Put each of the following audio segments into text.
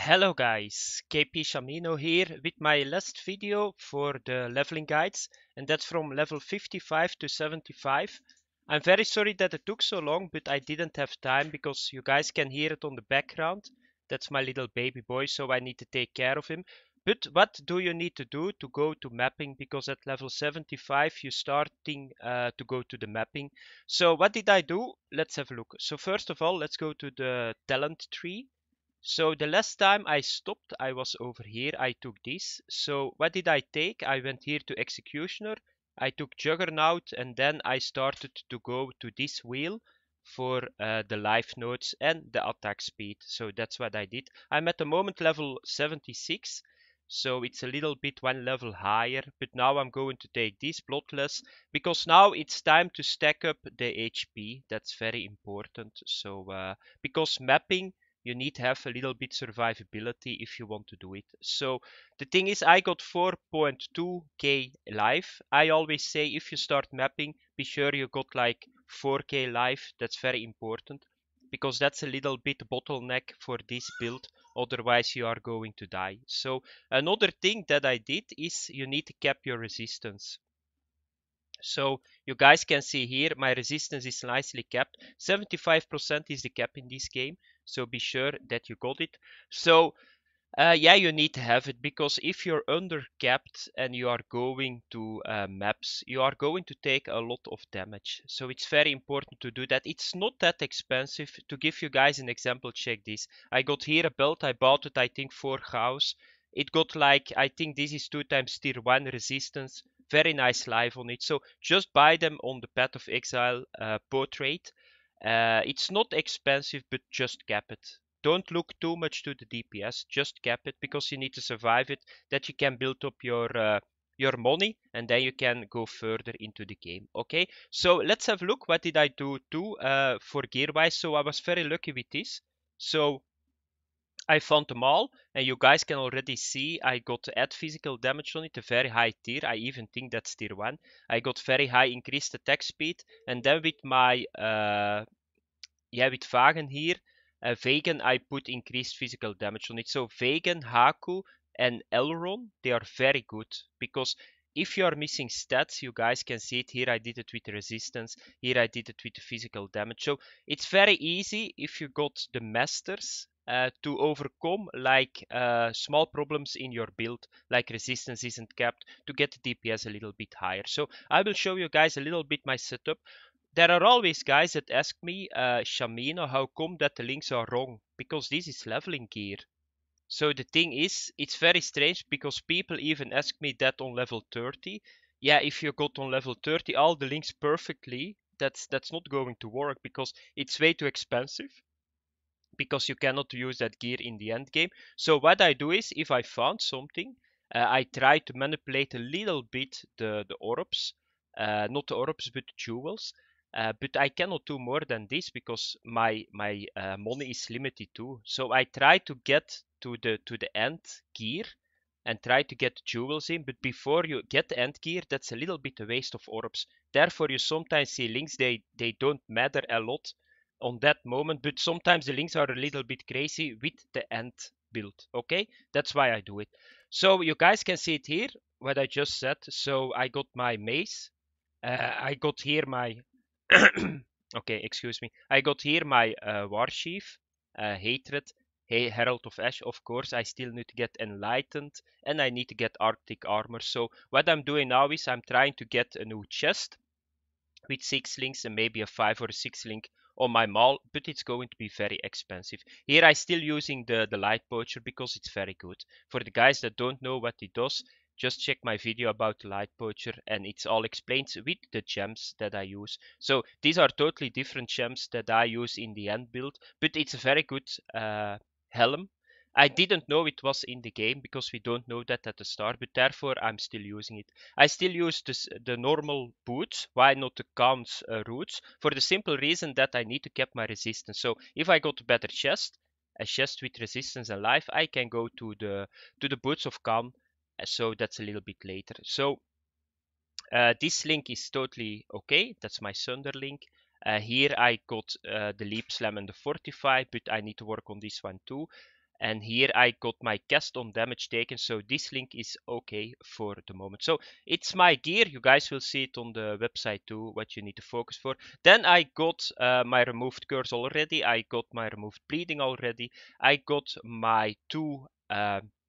Hello guys, KpShamino here with my last video for the leveling guides, and that's from level 55 to 75. I'm very sorry that it took so long, but I didn't have time because you guys can hear it on the background. That's my little baby boy, so I need to take care of him. But what do you need to do to go to mapping? Because at level 75 you're starting to go to the mapping. So what did I do? Let's have a look. So first of all, let's go to the talent tree. So the last time I stopped, I was over here. I took this. So what did I take? I went here to Executioner. I took Juggernaut and then I started to go to this wheel for the life nodes and the attack speed. So that's what I did. I'm at the moment level 76. So it's a little bit one level higher. But now I'm going to take this Bloodless because now it's time to stack up the HP. That's very important. So because mapping, you need to have a little bit survivability if you want to do it. So the thing is, I got 4.2k life. I always say if you start mapping, be sure you got like 4k life. That's very important because that's a little bit bottleneck for this build. Otherwise you are going to die. So another thing that I did is you need to cap your resistance. So you guys can see here my resistance is nicely capped. 75% is the cap in this game, so be sure that you got it. So yeah, you need to have it because if you're under capped and you are going to maps, you are going to take a lot of damage. So it's very important to do that. It's not that expensive. To give you guys an example, check this. I got here a belt. I bought it, I think, for Chaos. It got like, I think this is 2 times tier 1 resistance. Very nice life on it. So just buy them on the Path of Exile portrait. It's not expensive, but just cap it. Don't look too much to the DPS, just cap it because you need to survive it, that you can build up your money and then you can go further into the game. Okay, so let's have a look. What did I do too for gear wise? So I was very lucky with this. So I found them all, and you guys can already see I got to add physical damage on it, a very high tier. I even think that's tier 1. I got very high increased attack speed, and then with my with Vagen here, Vegan, I put increased physical damage on it. So Vegan, Haku, and Elron, they are very good because if you are missing stats, you guys can see it here. I did it with the resistance. Here I did it with the physical damage. So it's very easy if you got the masters to overcome like small problems in your build, like resistance isn't capped, to get the DPS a little bit higher. So I will show you guys a little bit my setup. There are always guys that ask me, Shamino, how come that the links are wrong? Because this is leveling gear. So the thing is, it's very strange because people even ask me that on level 30. Yeah, if you got on level 30 all the links perfectly, that's not going to work because it's way too expensive. Because you cannot use that gear in the end game. So what I do is, if I found something, I try to manipulate a little bit the orbs. Not the orbs, but the jewels. But I cannot do more than this because my money is limited too. So I try to get to the end gear and try to get jewels in. But before you get the end gear, that's a little bit a waste of orbs. Therefore, you sometimes see links they don't matter a lot on that moment, but sometimes the links are a little bit crazy with the end build. Okay, that's why I do it. So you guys can see it here what I just said. So I got my mace. I got here my okay, excuse me. I got here my war sheaf, hatred, hey, Herald of Ash. Of course, I still need to get enlightened and I need to get Arctic armor. So what I'm doing now is I'm trying to get a new chest with 6 links and maybe a 5 or a 6 link on my mall, but it's going to be very expensive. Here I still using the light poacher because it's very good. For the guys that don't know what it does, just check my video about the light poacher and it's all explained with the gems that I use. So these are totally different gems that I use in the end build, but it's a very good helm. I didn't know it was in the game because we don't know that at the start, but therefore I'm still using it. I still use the normal boots. Why not the Khan's roots? For the simple reason that I need to keep my resistance. So if I got a better chest, a chest with resistance and life, I can go to the boots of Khan. So that's a little bit later. So this link is totally okay. That's my Sunder link. Here I got the leap slam and the fortify, but I need to work on this one too. And here I got my cast on damage taken, so this link is okay for the moment. So it's my gear, you guys will see it on the website too, what you need to focus for. Then I got my removed curse already, I got my removed bleeding already, I got my 2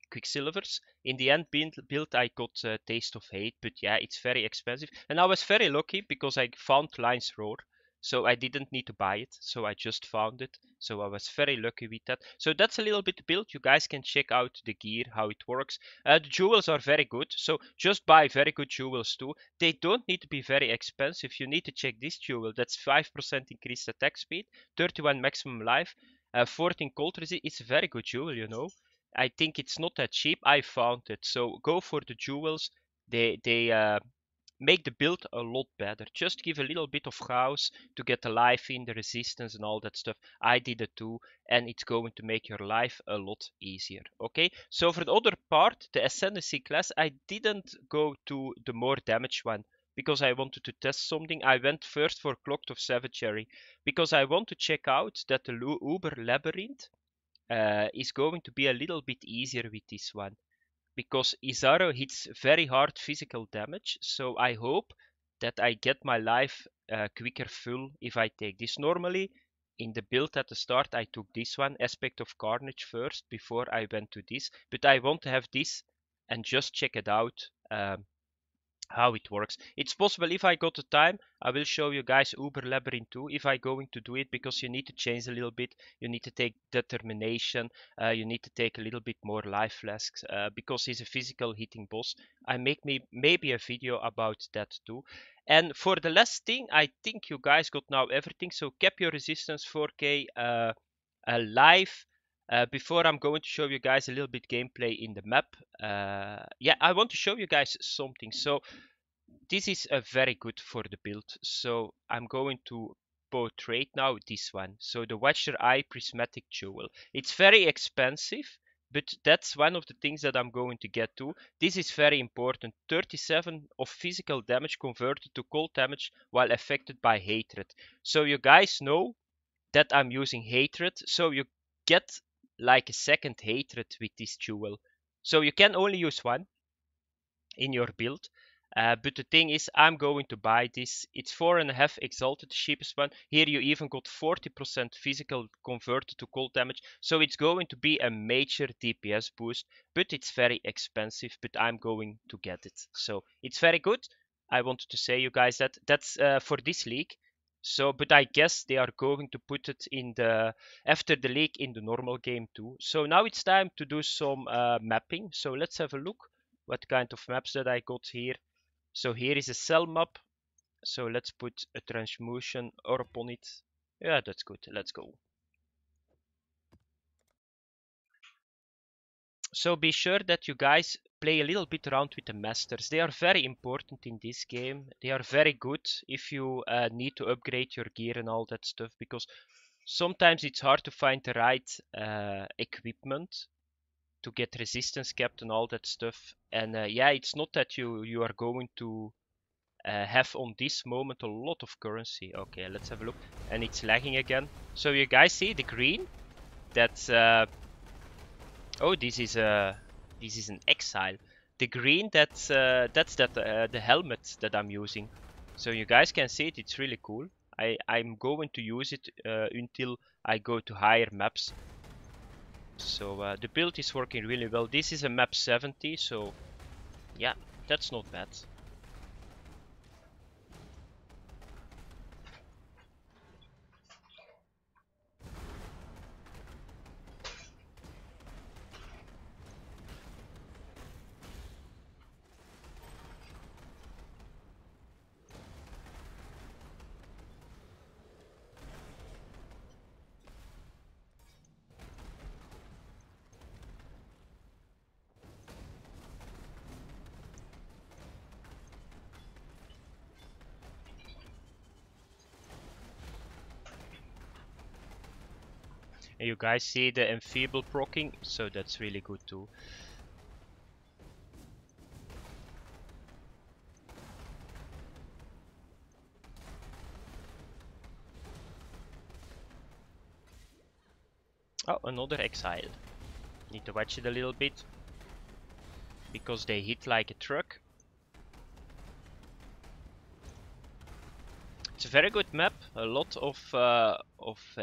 Quicksilvers. In the end build I got Taste of Hate, but yeah, it's very expensive. And I was very lucky because I found Lion's Roar. So I didn't need to buy it, so I just found it. So I was very lucky with that. So that's a little bit build. You guys can check out the gear, how it works. The jewels are very good, so just buy very good jewels too. They don't need to be very expensive. You need to check this jewel. That's 5% increased attack speed, 31 maximum life, 14 cold resist. It's a very good jewel, you know. I think it's not that cheap. I found it. So go for the jewels. They make the build a lot better. Just give a little bit of chaos to get the life in, the resistance and all that stuff. I did it too, and it's going to make your life a lot easier. Okay, so for the other part, the Ascendancy class, I didn't go to the more damage one because I wanted to test something. I went first for Clocked of Savagery because I want to check out that the Uber Labyrinth is going to be a little bit easier with this one because Izaro hits very hard physical damage, so I hope that I get my life quicker full if I take this. Normally, in the build at the start, I took this one, Aspect of Carnage first, before I went to this, but I want to have this and just check it out. How it works. It's possible if I got the time, I will show you guys Uber Labyrinth 2 if I going to do it, because you need to change a little bit. You need to take determination. You need to take a little bit more life flasks because he's a physical hitting boss. I make maybe a video about that too. And for the last thing, I think you guys got now everything. So cap your resistance 4k life. Before I'm going to show you guys a little bit gameplay in the map, yeah, I want to show you guys something. So this is very good for the build. So I'm going to portray now this one. So the Watcher Eye Prismatic Jewel. It's very expensive, but that's one of the things that I'm going to get to. This is very important. 37 of physical damage converted to cold damage while affected by hatred. So you guys know that I'm using hatred. So you get like a second hatred with this jewel. So you can only use one in your build. But the thing is, I'm going to buy this. It's 4.5 exalted, the cheapest one. Here you even got 40% physical converted to cold damage. So it's going to be a major DPS boost, but it's very expensive, but I'm going to get it. So it's very good. I wanted to say you guys that that's for this league. So, but I guess they are going to put it in the after the league in the normal game too. So now it's time to do some mapping. So let's have a look what kind of maps that I got here. So here is a cell map. So let's put a transmutation or upon it. Yeah, that's good. Let's go. So be sure that you guys play a little bit around with the masters. They are very important in this game. They are very good if you need to upgrade your gear and all that stuff, because sometimes it's hard to find the right equipment to get resistance capped and all that stuff. And yeah, it's not that you are going to have on this moment a lot of currency. Okay, let's have a look. And it's lagging again. So you guys see the green? That's oh, this is an Exile. The green, that's the helmet that I'm using. So you guys can see it. It's really cool. I'm going to use it until I go to higher maps. So the build is working really well. This is a map 70, so yeah, that's not bad. And you guys see the enfeeble proccing, so that's really good too. Oh, another Exile. Need to watch it a little bit, because they hit like a truck. It's a very good map, a lot of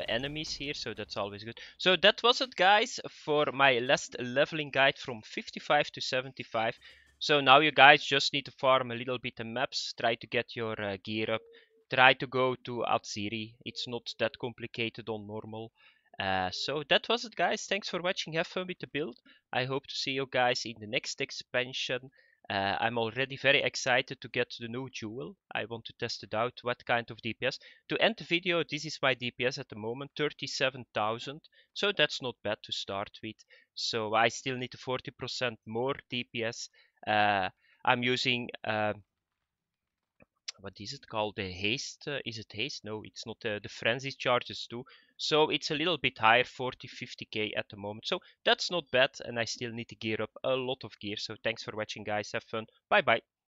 enemies here, so that's always good. So that was it, guys, for my last leveling guide from 55 to 75. So now you guys just need to farm a little bit of maps, try to get your gear up, try to go to Atziri. It's not that complicated on normal. So that was it, guys. Thanks for watching. Have fun with the build. I hope to see you guys in the next expansion. I'm already very excited to get the new jewel. I want to test it out, what kind of DPS. To end the video, this is my DPS at the moment, 37,000. So that's not bad to start with. So I still need 40% more DPS. I'm using, what is it called? The haste? Is it haste? No, it's not. The frenzy charges too. So it's a little bit higher, 40-50k at the moment. So that's not bad, and I still need to gear up a lot of gear. So thanks for watching, guys. Have fun. Bye bye.